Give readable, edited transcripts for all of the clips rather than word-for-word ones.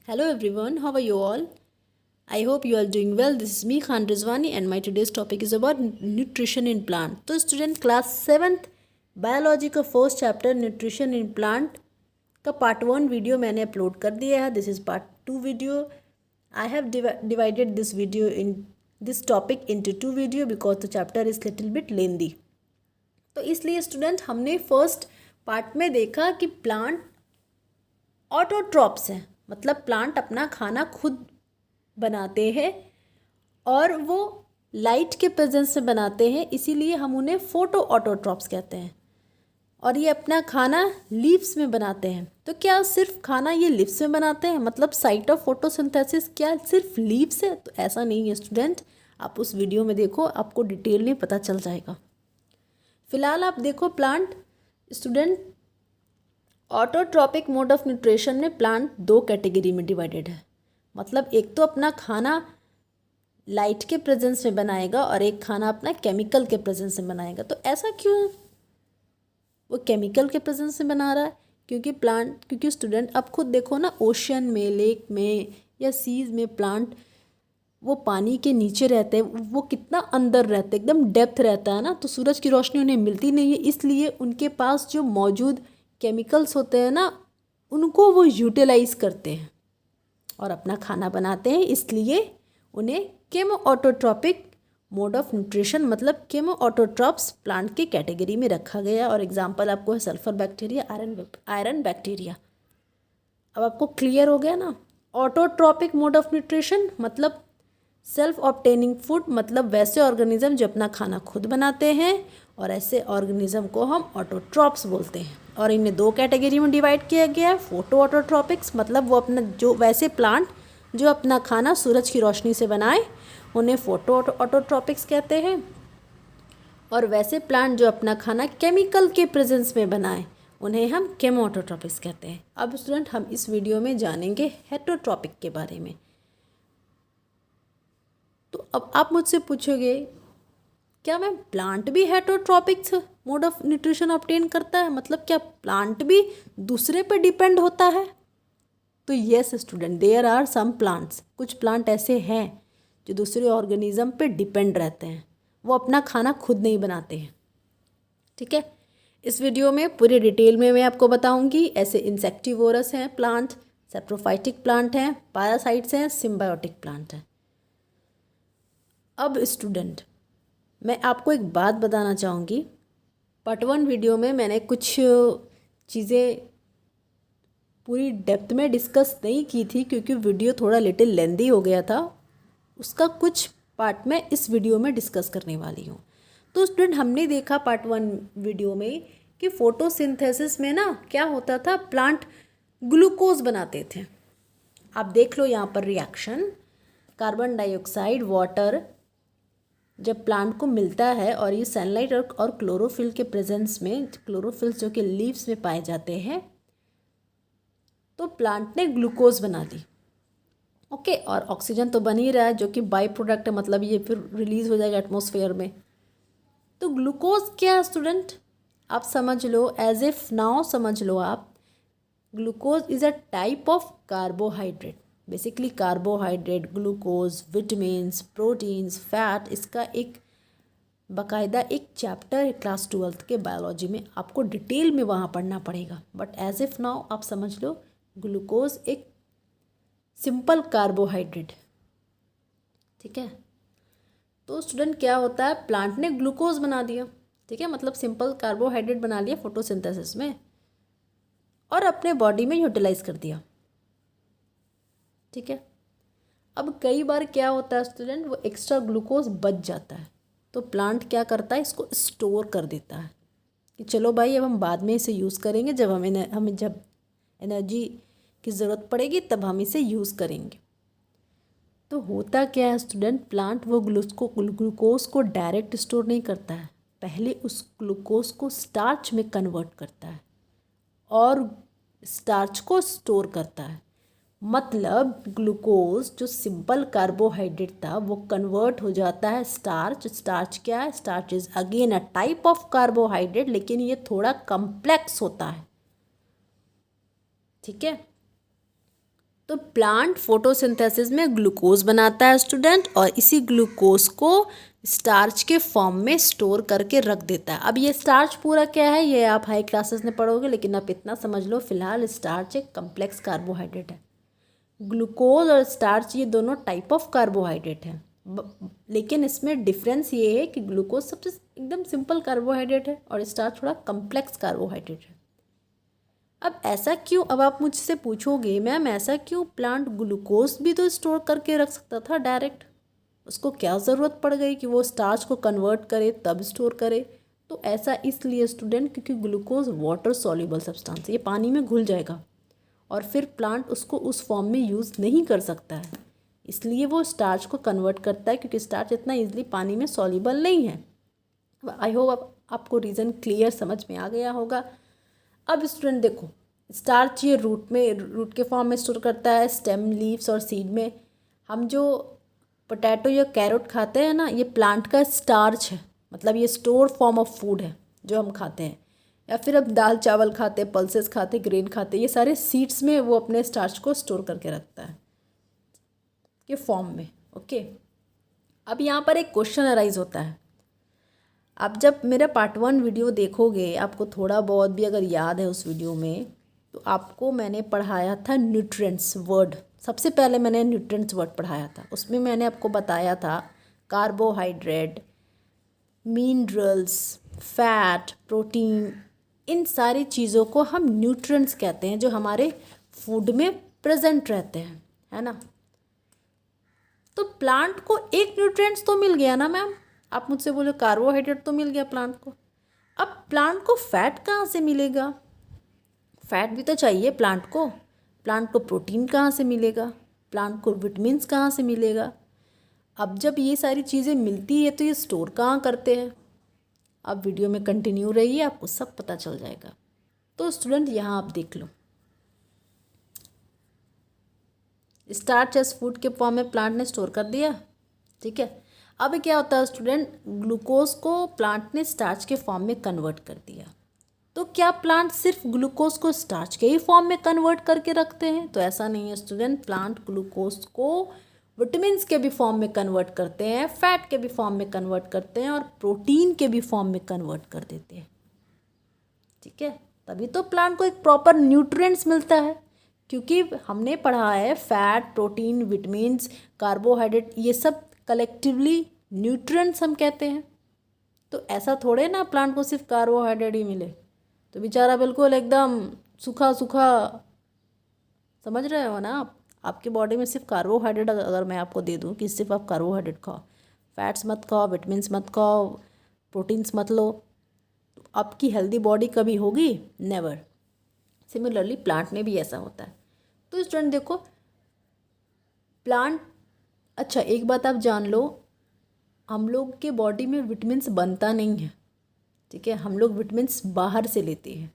Hello everyone, how are you all? I hope you are doing well. This is me Khan Rizwani and my today's topic is about nutrition in plant. तो student class 7th biology का first chapter nutrition in plant का part 1 video मैंने upload कर दिया है. This is part 2 video. I have divided this video in this topic into 2 video because the chapter is little bit lengthy. तो इसलिए student हमने first part में देखा कि प्लांट ऑटोट्रॉप्स हैं, मतलब प्लांट अपना खाना खुद बनाते हैं और वो लाइट के प्रेजेंस में बनाते हैं, इसीलिए हम उन्हें फोटो ऑटोट्रॉप्स कहते हैं. और ये अपना खाना लीव्स में बनाते हैं. तो क्या सिर्फ खाना ये लीव्स में बनाते हैं, मतलब साइट ऑफ फोटोसिंथेसिस क्या सिर्फ लीव्स है? तो ऐसा नहीं है स्टूडेंट. आप उस वीडियो में देखो, आपको डिटेल में पता चल जाएगा. फिलहाल आप देखो plant student. Autotrophic mode of nutrition में प्लांट 2 कैटेगरी में डिवाइडेड है. मतलब एक तो अपना खाना लाइट के प्रेजेंस में बनाएगा और एक खाना अपना केमिकल के प्रेजेंस में बनाएगा. तो ऐसा क्यों वो केमिकल के प्रेजेंस में बना रहा है? क्योंकि स्टूडेंट आप खुद देखो ना, ओशन में, लेक में या सीज में प्लांट वो पानी के नीचे रहते हैं, वो कितना अंदर रहते हैं, एकदम डेप्थ रहता है ना. तो सूरज की रोशनी उन्हें मिलती नहीं है, इसलिए उनके पास जो मौजूद केमिकल्स होते हैं ना, उनको वो यूटिलाइज करते हैं और अपना खाना बनाते हैं. इसलिए उन्हें chemo autotrophic mode of nutrition मतलब केमो ऑटोट्रॉप्स प्लांट के कैटेगरी में रखा गया. और एग्जांपल आपको है सल्फर बैक्टीरिया, आयरन बैक्टीरिया. अब आपको क्लियर हो गया ना. ऑटोट्रॉपिक मोड ऑफ न्यूट्रिशन मतलब सेल्फ ऑब्टेनिंग फूड, मतलब वैसे ऑर्गेनिज्म जो अपना खाना खुद बनाते हैं, और ऐसे ऑर्गेनिज्म को हम ऑटोट्रॉप्स बोलते हैं. और इन्हें 2 कैटेगरी में डिवाइड किया गया है. फोटो ऑटोट्रॉपिक्स मतलब वो अपना जो वैसे प्लांट जो अपना खाना सूरज की रोशनी से बनाए, उन्हें फोटो ऑटोट्रॉपिक्स कहते हैं. और वैसे प्लांट जो अपना खाना केमिकल के प्रेजेंस में बनाए, उन्हें हम केमो ऑटोट्रॉपिक्स कहते हैं. अब स्टूडेंट हम इस वीडियो में जानेंगे हेटरोट्रॉपिक के बारे में. तो अब आप मुझसे पूछोगे, क्या मैम प्लांट भी हेटरोट्रॉपिक्स मोड ऑफ न्यूट्रिशन ऑब्टेन करता है? मतलब क्या प्लांट भी दूसरे पे डिपेंड होता है? तो yes student, there are some plants. कुछ प्लांट ऐसे हैं जो दूसरे ऑर्गेनिज्म पे डिपेंड रहते हैं, वो अपना खाना खुद नहीं बनाते हैं. ठीक है, इस वीडियो में पूरी डिटेल में मैं आपको बताऊंगी. ऐसे इंसेक्टिवोरस हैं प्लांट, सेप्रोफाइटिक प्लांट हैं, पैरासाइट्स हैं, सिम्बायोटिक प्लांट हैं. अब स्टूडेंट मैं आपको एक बात बताना चाहूँगी. पार्ट 1 वीडियो में मैंने कुछ चीज़ें पूरी डेप्थ में डिस्कस नहीं की थी, क्योंकि वीडियो थोड़ा लिटिल लेंदी हो गया था. उसका कुछ पार्ट मैं इस वीडियो में डिस्कस करने वाली हूँ. तो स्टूडेंट हमने देखा पार्ट 1 वीडियो में कि फोटोसिंथेसिस में ना क्या होता था, प्लांट ग्लूकोज बनाते थे. आप देख लो यहाँ पर रिएक्शन, कार्बन डाइऑक्साइड, वाटर जब प्लांट को मिलता है और ये सनलाइट और क्लोरोफिल के प्रेजेंस में, क्लोरोफिल्स जो कि लीव्स में पाए जाते हैं, तो प्लांट ने ग्लूकोज बना दी. ओके, और ऑक्सीजन तो बन ही रहा है जो कि बाई प्रोडक्ट है, मतलब ये फिर रिलीज हो जाएगा एटमॉस्फेयर में. तो ग्लूकोज क्या है स्टूडेंट? आप समझ लो, एज इफ नाउ समझ लो आप, glucose is a type of carbohydrate. Basically carbohydrate, glucose, vitamins, proteins, fat, इसका एक बाकायदा एक चैप्टर है क्लास 12th के बायोलॉजी में, आपको डिटेल में वहाँ पढ़ना पड़ेगा. बट एज इफ नाउ आप समझ लो, ग्लूकोज एक सिंपल कार्बोहाइड्रेट. ठीक है, तो स्टूडेंट क्या होता है, प्लांट ने ग्लूकोज बना दिया. ठीक है, मतलब सिंपल कार्बोहाइड्रेट बना लिया फोटोसिंथेसिस में और अपने बॉडी में यूटिलाइज कर दिया. ठीक है, अब कई बार क्या होता है स्टूडेंट, वो एक्स्ट्रा ग्लूकोज बच जाता है, तो प्लांट क्या करता है, इसको स्टोर कर देता है कि चलो भाई अब हम बाद में इसे यूज़ करेंगे, जब हमें जब एनर्जी की ज़रूरत पड़ेगी तब हम इसे यूज़ करेंगे. तो होता क्या है स्टूडेंट, प्लांट वो ग्लूकोज को डायरेक्ट स्टोर नहीं करता है, पहले उस ग्लूकोज को स्टार्च में कन्वर्ट करता है और स्टार्च को स्टोर करता है. मतलब ग्लूकोज जो सिंपल कार्बोहाइड्रेट था वो कन्वर्ट हो जाता है स्टार्च. स्टार्च क्या है? Starch is again a type of carbohydrate, लेकिन ये थोड़ा कम्प्लेक्स होता है. ठीक है, तो प्लांट फोटोसिंथेसिस में ग्लूकोज बनाता है स्टूडेंट, और इसी ग्लूकोज को स्टार्च के फॉर्म में स्टोर करके रख देता है। अब ये स्टार्च पूरा क्या है ये आप हाई क्लासेस में पढ़ोगे, लेकिन आप इतना समझ लो फिलहाल स्टार्च एक कम्प्लेक्स कार्बोहाइड्रेट है। ग्लूकोज और स्टार्च ये दोनों टाइप ऑफ कार्बोहाइड्रेट हैं, लेकिन इसमें डिफरेंस ये है कि ग्लूकोज सबसे एकदम सिंपल कार्बोहाइड्रेट है और स्टार्च थोड़ा कम्प्लेक्स कार्बोहाइड्रेट है। अब ऐसा क्यों, अब आप मुझसे पूछोगे मैम ऐसा क्यों, प्लांट ग्लूकोज भी तो स्टोर करके रख सकता था डायरेक्ट, उसको क्या ज़रूरत पड़ गई कि वो स्टार्च को कन्वर्ट करे तब स्टोर करे। तो ऐसा इसलिए स्टूडेंट क्योंकि ग्लूकोज वाटर सॉल्युबल सब्सटेंस, ये पानी में घुल जाएगा और फिर प्लांट उसको उस फॉर्म में यूज़ नहीं कर सकता है, इसलिए वो स्टार्च को कन्वर्ट करता है, क्योंकि स्टार्च इतना ईजिली पानी में सॉल्युबल नहीं है। आई होप आपको रीज़न क्लियर समझ में आ गया होगा। अब स्टूडेंट देखो, स्टार्च ये रूट के फॉर्म में स्टोर करता है, स्टेम, लीव्स और सीड में। हम जो पोटैटो या कैरेट खाते हैं ना, ये प्लांट का स्टार्च है, मतलब ये स्टोर फॉर्म ऑफ फूड है जो हम खाते हैं। या फिर अब दाल चावल खाते, पल्सेस खाते, ग्रेन खाते, ये सारे सीड्स में वो अपने स्टार्च को स्टोर करके रखता है के फॉर्म में। ओके, अब यहाँ पर एक क्वेश्चन अराइज होता है। आप जब मेरा पार्ट 1 वीडियो देखोगे, आपको थोड़ा बहुत भी अगर याद है उस वीडियो में, तो आपको मैंने पढ़ाया था न्यूट्रिएंट्स वर्ड। सबसे पहले मैंने न्यूट्रिएंट्स वर्ड पढ़ाया था, उसमें मैंने आपको बताया था कार्बोहाइड्रेट, मिनरल्स, फैट, प्रोटीन, इन सारी चीज़ों को हम न्यूट्रिएंट्स कहते हैं जो हमारे फूड में प्रेजेंट रहते हैं, है ना। तो प्लांट को एक न्यूट्रिएंट्स तो मिल गया ना मैम, आप मुझसे बोले कार्बोहाइड्रेट तो मिल गया प्लांट को। अब प्लांट को फैट कहाँ से मिलेगा, फैट भी तो चाहिए प्लांट को। प्लांट को प्रोटीन कहाँ से मिलेगा, प्लांट को विटामिन्स कहाँ से मिलेगा। अब जब ये सारी चीज़ें मिलती है तो ये स्टोर कहाँ करते हैं। अब वीडियो में कंटिन्यू रहिए, आपको सब पता चल जाएगा। तो स्टूडेंट यहाँ आप देख लो, स्टार्च एज फूड के फॉर्म में प्लांट ने स्टोर कर दिया, ठीक है। अब क्या होता है स्टूडेंट, ग्लूकोज को प्लांट ने स्टार्च के फॉर्म में कन्वर्ट कर दिया। तो क्या प्लांट सिर्फ ग्लूकोज को स्टार्च के ही फॉर्म में कन्वर्ट करके रखते हैं, तो ऐसा नहीं है स्टूडेंट। प्लांट ग्लूकोज को विटामिन्स के भी फॉर्म में कन्वर्ट करते हैं, फैट के भी फॉर्म में कन्वर्ट करते हैं और प्रोटीन के भी फॉर्म में कन्वर्ट कर देते हैं, ठीक है। तभी तो प्लांट को एक प्रॉपर न्यूट्रिएंट्स मिलता है, क्योंकि हमने पढ़ा है फैट, प्रोटीन, विटामिन्स, कार्बोहाइड्रेट, ये सब कलेक्टिवली न्यूट्रिएंट्स हम कहते हैं। तो ऐसा थोड़े ना प्लांट को सिर्फ कार्बोहाइड्रेट ही मिले, तो बेचारा बिल्कुल एकदम सूखा सूखा, समझ रहे हो ना आप। आपकी बॉडी में सिर्फ कार्बोहाइड्रेट अगर मैं आपको दे दूं कि सिर्फ आप कार्बोहाइड्रेट खाओ, फैट्स मत खाओ, विटामिन्स मत खाओ, प्रोटीन्स मत लो, तो आपकी हेल्दी बॉडी कभी होगी, नेवर। सिमिलरली प्लांट में भी ऐसा होता है। तो स्टूडेंट देखो, प्लांट, अच्छा एक बात आप जान लो, हम लोग के बॉडी में विटामिन्स बनता नहीं है, ठीक है। हम लोग विटामिन्स बाहर से लेते हैं,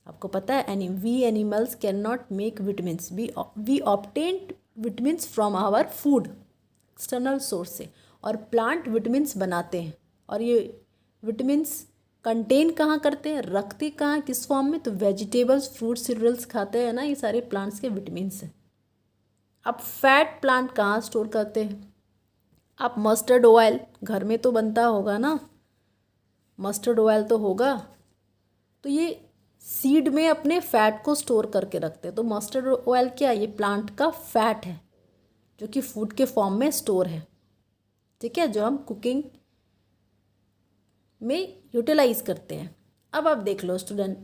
आपको पता है। We animals can not make vitamins, we obtain vitamins from our food, external source से, और प्लांट विटामिन्स बनाते हैं। और ये विटामिन्स कंटेन कहाँ करते हैं, रखते कहाँ, किस फॉर्म में, तो वेजिटेबल्स, फ्रूट, सीरियल्स खाते हैं ना, ये सारे प्लांट्स के विटामिन्स हैं। अब फैट प्लांट कहाँ स्टोर करते हैं, आप मस्टर्ड ऑयल घर में तो बनता होगा ना, मस्टर्ड ऑयल तो होगा, तो ये सीड में अपने फैट को स्टोर करके रखते हैं। तो मस्टर्ड ऑयल क्या है, ये प्लांट का फैट है जो कि फूड के फॉर्म में स्टोर है, ठीक है, जो हम कुकिंग में यूटिलाइज करते हैं। अब आप देख लो स्टूडेंट,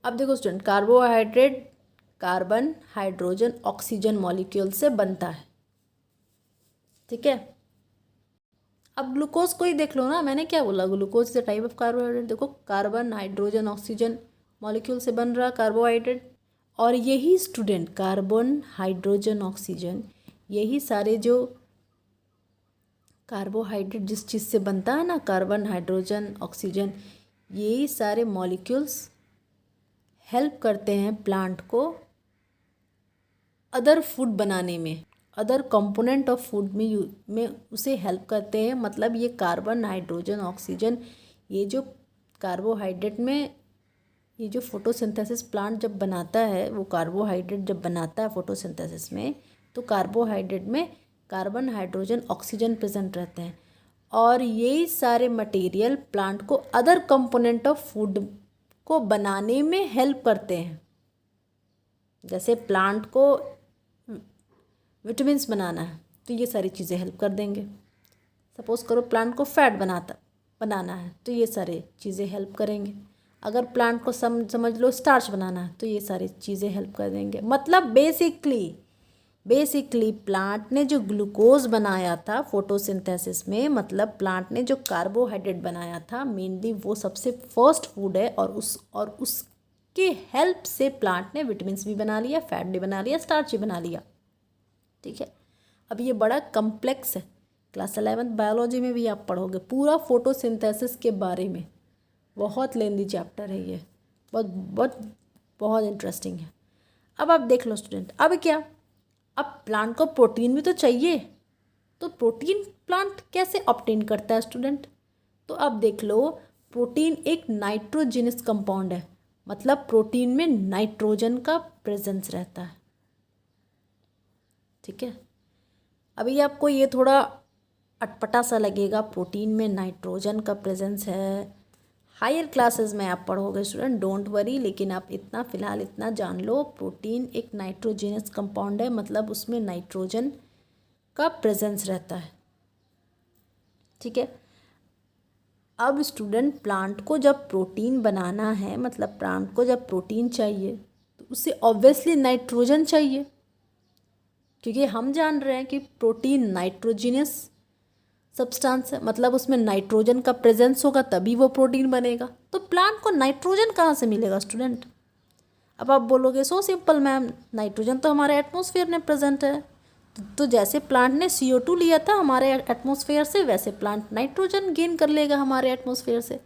अब देखो student, carbohydrate carbon, hydrogen, oxygen molecule से बनता है, ठीक है। अब ग्लूकोज को ही देख लो ना, मैंने क्या बोला, glucose is a type of carbohydrate. देखो कार्बन, हाइड्रोजन, ऑक्सीजन मॉलिक्यूल से बन रहा कार्बोहाइड्रेट। और यही स्टूडेंट कार्बन, हाइड्रोजन, ऑक्सीजन, यही सारे जो कार्बोहाइड्रेट जिस चीज़ से बनता है ना, कार्बन, हाइड्रोजन, ऑक्सीजन, यही सारे मॉलिक्यूल्स हेल्प करते हैं प्लांट को अदर फूड बनाने में, अदर कंपोनेंट ऑफ फूड में उसे हेल्प करते हैं। मतलब ये कार्बन, हाइड्रोजन, ऑक्सीजन, ये जो कार्बोहाइड्रेट में ये जो फोटोसिंथेसिस प्लांट जब बनाता है, वो कार्बोहाइड्रेट जब बनाता है फोटोसिंथेसिस में, तो कार्बोहाइड्रेट में कार्बन, हाइड्रोजन, ऑक्सीजन प्रेजेंट रहते हैं और यही सारे मटेरियल प्लांट को अदर कंपोनेंट ऑफ फूड को बनाने में हेल्प करते हैं। जैसे प्लांट को विटामिन्स बनाना है तो ये सारी चीज़ें हेल्प कर देंगे। सपोज़ करो प्लांट को फैट बनाना है तो ये सारी चीज़ें हेल्प करेंगे। अगर प्लांट को समझ लो स्टार्च बनाना है तो ये सारी चीज़ें हेल्प कर देंगे। मतलब बेसिकली प्लांट ने जो ग्लूकोज बनाया था फोटोसिंथेसिस में, मतलब प्लांट ने जो कार्बोहाइड्रेट बनाया था, मेनली वो सबसे फर्स्ट फूड है और उसके हेल्प से प्लांट ने विटामिन्स भी बना लिया, फैट भी बना लिया, स्टार्च भी बना लिया। ठीक है, अब ये बड़ा कम्प्लेक्स है, क्लास 11th बायोलॉजी में भी आप पढ़ोगे पूरा फोटोसिंथेसिस के बारे में। बहुत लेंदी चैप्टर है ये, बहुत इंटरेस्टिंग है। अब आप देख लो स्टूडेंट, अब क्या, अब प्लांट को प्रोटीन भी तो चाहिए, तो प्रोटीन प्लांट कैसे ऑब्टेन करता है स्टूडेंट? तो अब देख लो, प्रोटीन एक नाइट्रोजिनस कंपाउंड है, मतलब प्रोटीन में नाइट्रोजन का प्रेजेंस रहता है। ठीक है, अभी आपको ये थोड़ा अटपटा सा लगेगा, प्रोटीन में नाइट्रोजन का प्रेजेंस है। हायर क्लासेस में आप पढ़ोगे स्टूडेंट, डोंट वरी, लेकिन आप फ़िलहाल इतना जान लो, प्रोटीन एक नाइट्रोजिनस कंपाउंड है, मतलब उसमें नाइट्रोजन का प्रेजेंस रहता है। ठीक है, अब स्टूडेंट प्लांट को जब प्रोटीन बनाना है, मतलब प्लांट को जब प्रोटीन चाहिए तो उसे ऑब्वियसली नाइट्रोजन चाहिए, क्योंकि हम जान रहे हैं कि प्रोटीन नाइट्रोजिनस सब्सटेंस है, मतलब उसमें नाइट्रोजन का प्रेजेंस होगा तभी वो प्रोटीन बनेगा। तो प्लांट को नाइट्रोजन कहाँ से मिलेगा स्टूडेंट? अब आप बोलोगे सो सिंपल मैम, नाइट्रोजन तो हमारे एटमॉस्फेयर में प्रेजेंट है, तो जैसे प्लांट ने CO2 लिया था हमारे एटमॉस्फेयर से, वैसे प्लांट नाइट्रोजन गेन कर लेगा हमारे एटमॉस्फेयर से।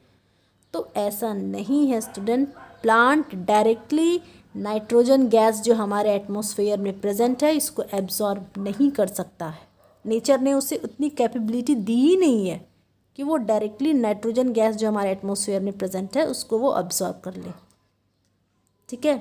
तो ऐसा नहीं है student, plant directly nitrogen gas जो हमारे एटमॉस्फेयर में प्रेजेंट है इसको एब्जॉर्ब नहीं कर सकता है। नेचर ने उसे उतनी कैपेबिलिटी दी ही नहीं है कि वो डायरेक्टली नाइट्रोजन गैस जो हमारे एटमॉस्फेयर में प्रेजेंट है उसको वो अब्जॉर्ब कर ले। ठीक है।